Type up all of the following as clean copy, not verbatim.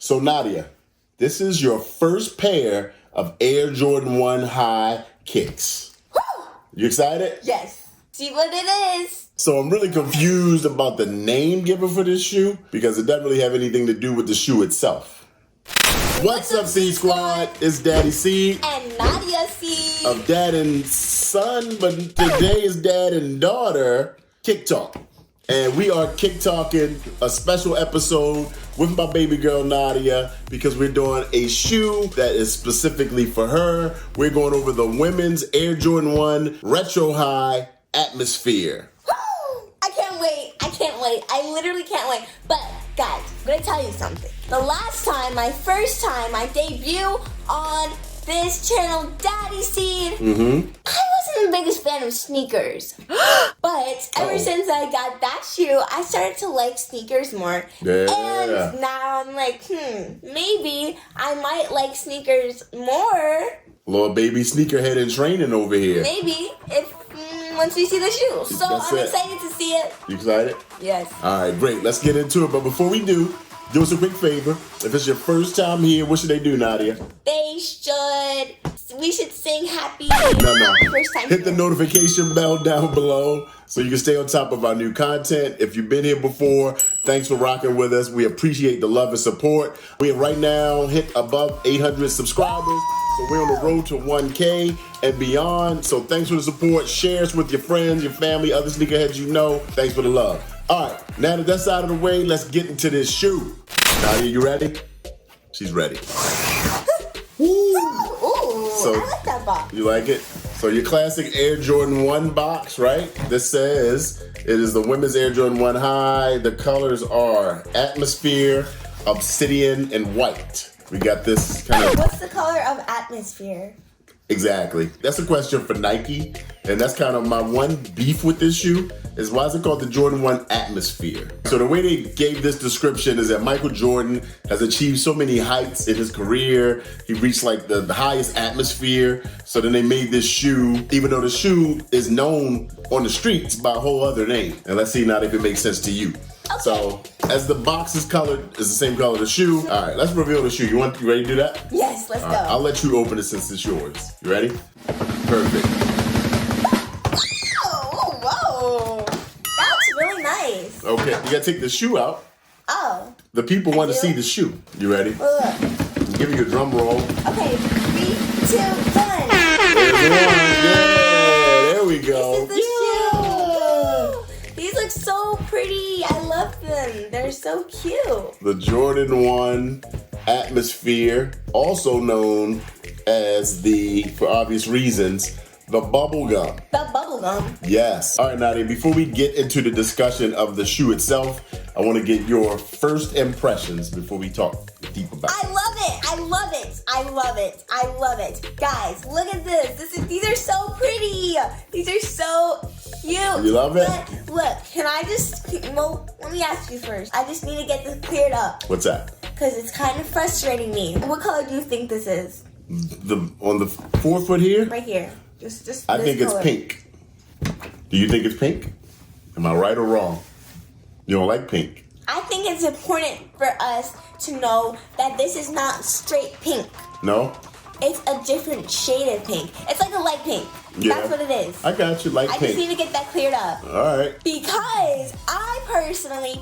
So Nadia, this is your first pair of Air Jordan 1 High kicks. Woo! You excited? Yes. See what it is. So I'm really confused about the name given for this shoe because it doesn't really have anything to do with the shoe itself. What's up, Seed Squad? It's Daddy Seed. And Nadia Seed. Of dad and son, but today is dad and daughter Kick Talk. And we are Kick Talking a special episode with my baby girl Nadia because we're doing a shoe that is specifically for her. We're going over the women's Air Jordan 1 Retro High Atmosphere. Woo! I can't wait. I literally can't wait. But guys, I'm going to tell you something. The last time, my first time, I debut on this channel, Daddy Seed, I wasn't the biggest fan of sneakers. But ever since I got that shoe, I started to like sneakers more. Yeah. And now I'm like, maybe I might like sneakers more. Little baby sneakerhead in training over here. Maybe, if once we see the shoe. So I'm excited to see it. You excited? Yes. All right, great. Let's get into it. But before we do us a quick favor. If it's your first time here, what should they do, Nadia? We should sing happy No. first time. Hit the notification bell down below so you can stay on top of our new content. If you've been here before, thanks for rocking with us. We appreciate the love and support. We have right now hit above 800 subscribers. So we're on the road to 1K and beyond. So thanks for the support. Share us with your friends, your family, other sneakerheads you know. Thanks for the love. All right, now that that's out of the way, let's get into this shoe. Nadia, you ready? She's ready. Ooh, So, I like that box. You like it? So your classic Air Jordan 1 box, right? This says it is the women's Air Jordan 1 High. The colors are Atmosphere, Obsidian, and White. We got this kind of... What's the color of Atmosphere? Exactly. That's a question for Nike. And that's kind of my one beef with this shoe is why is it called the Jordan 1 Atmosphere? So the way they gave this description is that Michael Jordan has achieved so many heights in his career. He reached like the highest atmosphere. So then they made this shoe, even though the shoe is known on the streets by a whole other name. And let's see now if it makes sense to you. Okay. So as the box is colored, it's the same color as the shoe. All right, let's reveal the shoe. You ready to do that? Yes, let's go. Right, I'll let you open it since it's yours. You ready? Perfect. Whoa. That's really nice. Okay, you gotta take the shoe out. Oh. The people want to see the shoe. You ready? Look. I'm giving you a drum roll. Okay, 3, 2, 1. There's one. Yeah, there we go. This is the shoe. These look so pretty. I love them. They're so cute. The Jordan 1 Atmosphere, also known as for obvious reasons, the Bubblegum. The Bubblegum. Yes. All right, Nadia, before we get into the discussion of the shoe itself, I want to get your first impressions before we talk deep about it. I love it. Guys, look at this. These are so pretty. These are so cute. You love it? Look, can I let me ask you first. I just need to get this cleared up. What's that? Because it's kind of frustrating me. What color do you think this is? On the forefoot here? Right here. Just I think color. it's pink. Do you think it's pink? Am I right or wrong? You don't like pink? I think it's important for us to know that this is not straight pink. No? It's a different shade of pink. It's like a light pink. Yeah. That's what it is. I got you, light I pink. just need to get that cleared up. All right. Because I personally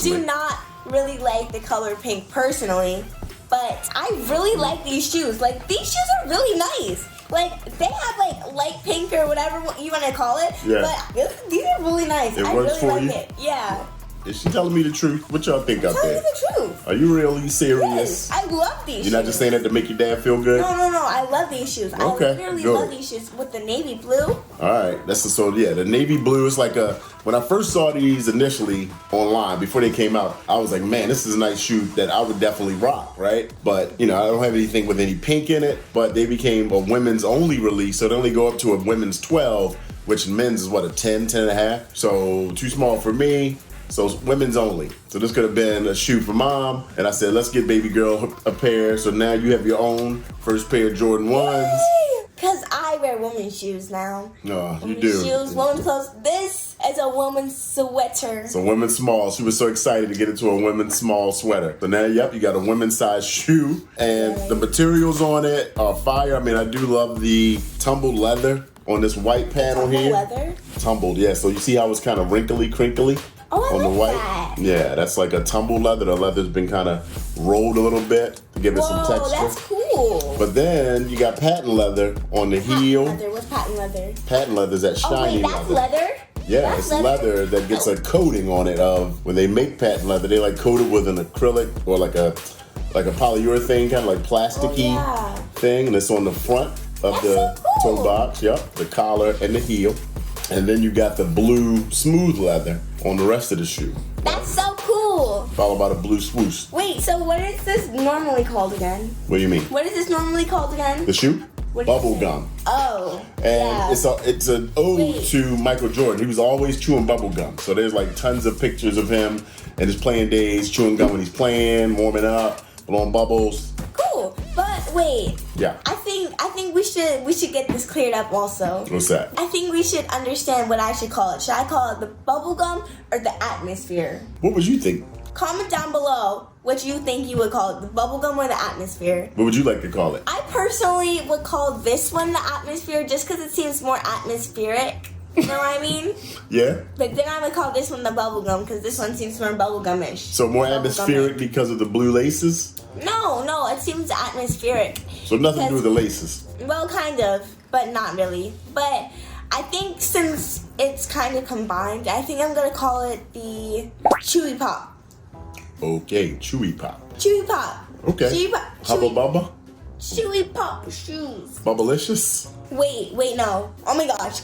do not really like the color pink personally. But I really like these shoes. Like, these shoes are really nice. Like, they have, like, light pink or whatever you want to call it. Yeah. But these are really nice. It I works really for like you? it. Yeah. Is she telling me the truth? What y'all think out Tell me there? the truth. Are you really serious? Yes, I love these shoes. You're not just saying that to make your dad feel good? No. I love these shoes. Okay, I literally good. love these shoes with the navy blue. All right. The navy blue is like when I first saw these initially online, before they came out, I was like, man, this is a nice shoe that I would definitely rock, right? But, I don't have anything with any pink in it, but they became a women's only release, so they only go up to a women's 12, which men's is what, a 10 and a half? So too small for me. So it's women's only. So this could have been a shoe for mom. And I said, let's get baby girl a pair. So now you have your own first pair of Jordan 1s. Because I wear women's shoes now. No, you Women's do. shoes, women's clothes. This is a woman's sweater. It's a women's small. She was so excited to get into a women's small sweater. So now, yep, you got a women's size shoe. And the materials on it are fire. I mean, I do love the tumbled leather on this white panel here. Leather? Tumbled, yeah. So you see how it's kind of wrinkly, crinkly? Oh, I on the like white. that. Yeah, that's like a tumbled leather. The leather's been kind of rolled a little bit to give it some Whoa, texture. that's cool. But then you got patent leather on the heel. Leather. What's patent leather? Patent leather is that shiny Oh, wait, that's leather? Yeah, That's it's leather that gets a coating on it of when they make patent leather, they like coat it with an acrylic or like a polyurethane, kind of like plasticky thing, and it's on the front of That's the so cool. toe box, yep, the collar and the heel. And then you got the blue smooth leather on the rest of the shoe. That's so cool. Followed by the blue swoosh. Wait, so what is this normally called again? What do you mean? What is this normally called again? The shoe? What did you say? Bubblegum. Oh, And yeah. it's an ode Wait. to Michael Jordan. He was always chewing bubble gum. So there's like tons of pictures of him and his playing days, chewing gum when he's playing, warming up, blowing bubbles. Cool, but wait. Yeah. I think we should get this cleared up also. What's that? I think we should understand what I should call it. Should I call it the bubblegum or the atmosphere? What would you think? Comment down below what you think you would call it, the bubblegum or the atmosphere. What would you like to call it? I personally would call this one the atmosphere just because it seems more atmospheric. You know what I mean? Yeah? But then I would call this one the bubblegum because this one seems more bubblegumish. So more atmospheric because of the blue laces? No, it seems atmospheric. So nothing to do with the laces. Well, kind of, but not really. But I think since it's kind of combined, I think I'm gonna call it the Chewy Pop. Okay, Chewy Pop. Chewy Pop. Okay. Chewy Pop. Hubba Bubba? Chewy Pop shoes. Bubblicious? Wait, no. Oh my gosh.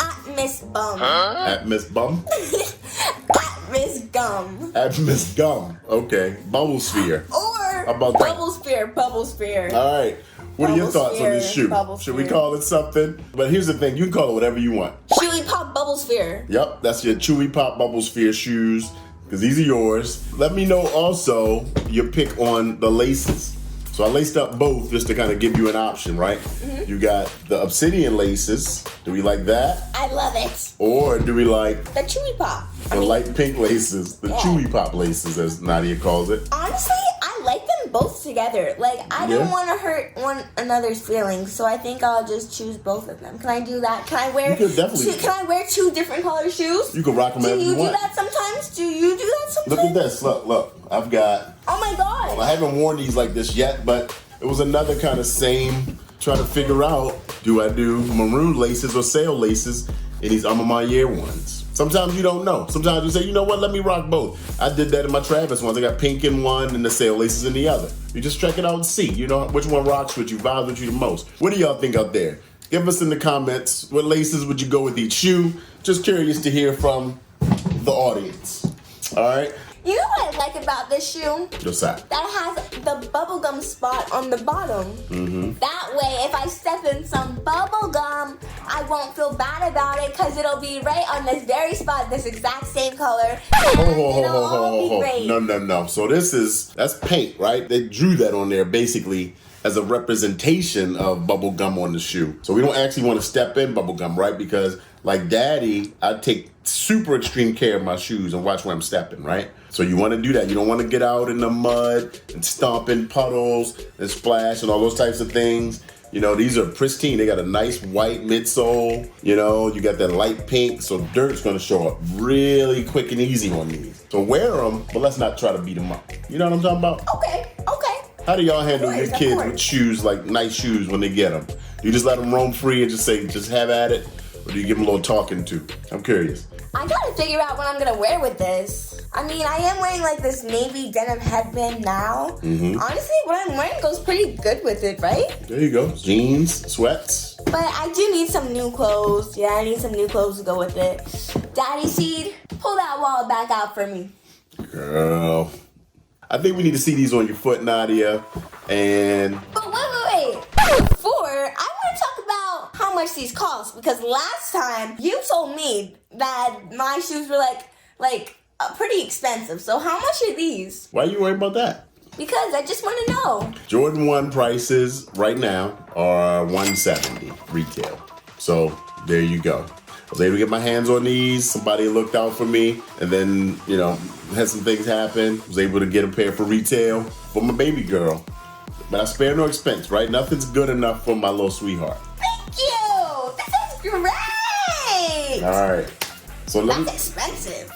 At Miss Bum. At Miss Bum? At Miss Gum. At Miss Gum. Okay. Bubble Sphere. Or How about that? Bubble Sphere. All right. What are your Bubble thoughts on this Sphere, shoe? Bubble Should we Sphere. call it something? But here's the thing. You can call it whatever you want. Chewy Pop Bubble Sphere. Yep, that's your Chewy Pop Bubble Sphere shoes, because these are yours. Let me know also your pick on the laces. So I laced up both just to kind of give you an option, right? You got the obsidian laces. Do we like that? I love it. Or do we like The Chewy Pop. the light pink laces, the Yeah. Chewy Pop laces, as Nadia calls it? Honestly, I like them both together. Like, I Yeah. don't want to hurt one another's feelings, so I think I'll just choose both of them. Can I do that? Can I wear? You could definitely- Can I wear two different color shoes? You can rock them Do however you you do want. that sometimes? Do you do that sometimes? Look at this. Look. I've got. Oh my god! I haven't worn these like this yet, but it was another kind of same trying to figure out, do I do maroon laces or sail laces in these My Year ones? Sometimes you don't know. Sometimes you say, you know what, let me rock both. I did that in my Travis ones. I got pink in one and the sail laces in the other. You just check it out and see, you know, which one rocks with you, vibes with you the most. What do y'all think out there? Give us in the comments, what laces would you go with each shoe? Just curious to hear from the audience. All right? You know what I like about this shoe? What's that? That it has the bubblegum spot on the bottom. That way, if I step in some bubblegum, I won't feel bad about it because it'll be right on this very spot, this exact same color. And it'll all be great. No. So that's paint, right? They drew that on there basically as a representation of bubble gum on the shoe. So we don't actually want to step in bubble gum, right? Because like Daddy, I take super extreme care of my shoes and watch where I'm stepping, right? So you want to do that. You don't want to get out in the mud and stomp in puddles and splash and all those types of things. You know, these are pristine. They got a nice white midsole. You know, you got that light pink, so dirt's gonna show up really quick and easy on these. So wear them, but let's not try to beat them up. You know what I'm talking about? Okay. How do y'all handle Of your course, kids of course. with shoes, like nice shoes when they get them? Do you just let them roam free and just say, just have at it? Or do you give them a little talking to? I'm curious. I gotta figure out what I'm gonna wear with this. I mean, I am wearing like this navy denim headband now. Honestly, what I'm wearing goes pretty good with it, right? There you go. Jeans, sweats. But I do need some new clothes. Yeah, I need some new clothes to go with it. Daddy Seed, pull that wallet back out for me. Girl. I think we need to see these on your foot, Nadia. And But wait. Before, I want to talk about how much these cost. Because last time, you told me that my shoes were like pretty expensive. So how much are these? why are you worried about that? Because I just want to know. Jordan 1 prices right now are $170 retail. So there you go. I was able to get my hands on these. Somebody looked out for me, and then, you know, had some things happen. Was able to get a pair for retail for my baby girl. But I spare no expense, right? Nothing's good enough for my little sweetheart. Thank you. This is great. All right. So That's expensive.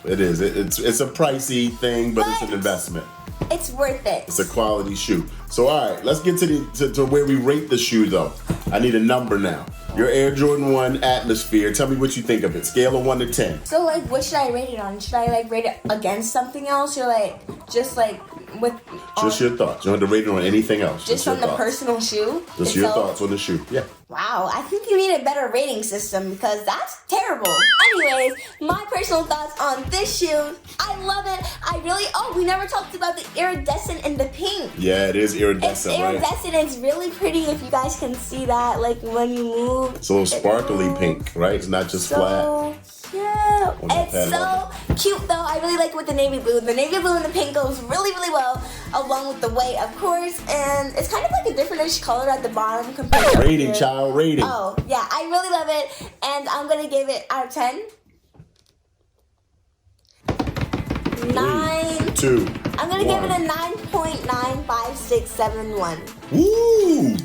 It is. It's a pricey thing, but it's an investment. It's worth it. It's a quality shoe. So all right, let's get to where we rate the shoe though. I need a number now. Your Air Jordan 1 Atmosphere. Tell me what you think of it. Scale of 1 to 10. So like, what should I rate it on? Should I like rate it against something else, or like just like with? Just your thoughts. You don't have to rate it on anything else. Just on the personal shoe. Just your thoughts on the shoe. Yeah. Wow, I think you need a better rating system because that's terrible. Anyways, my personal thoughts on this shoe. I love it. We never talked about the iridescent and the pink. Yeah, it is iridescent, It's iridescent. Right? It's really pretty if you guys can see that, like when you move. It's a little sparkly pink, right? It's not just flat. Yeah, it's so cute though. I really like it with the navy blue. The navy blue and the pink goes really, really well along with the white, of course. And it's kind of like a different-ish color at the bottom compared to rating, child, rating. Oh, yeah, I really love it. And I'm going to give it out of 10. 9. 2. I'm going to give it a 9.95671. Woo!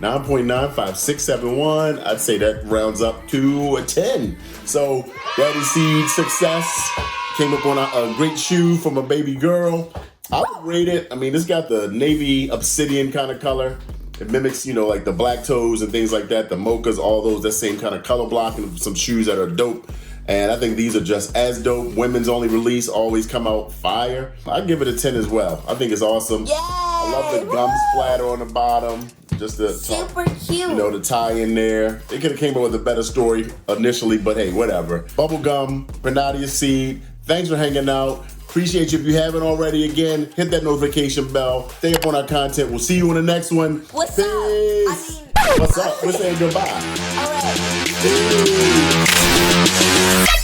9.95671. I'd say that rounds up to a 10. So, Nadia Seed success. Came up on a great shoe from a baby girl. I would rate it. I mean, it's got the navy obsidian kind of color. It mimics, you know, like the black toes and things like that. The mochas, all those, that same kind of color block, and some shoes that are dope. And I think these are just as dope. Women's only release always come out fire. I'd give it a 10 as well. I think it's awesome. Yay! I love the gum splatter on the bottom. Just the super cute. You know, the tie in there. It could have came up with a better story initially, but hey, whatever. Bubblegum, Nadia Seed. Thanks for hanging out. Appreciate you. If you haven't already, again, hit that notification bell. Stay up on our content. We'll see you on the next one. What's Peace. up? I mean, what's up? We're saying goodbye. All right. Peace.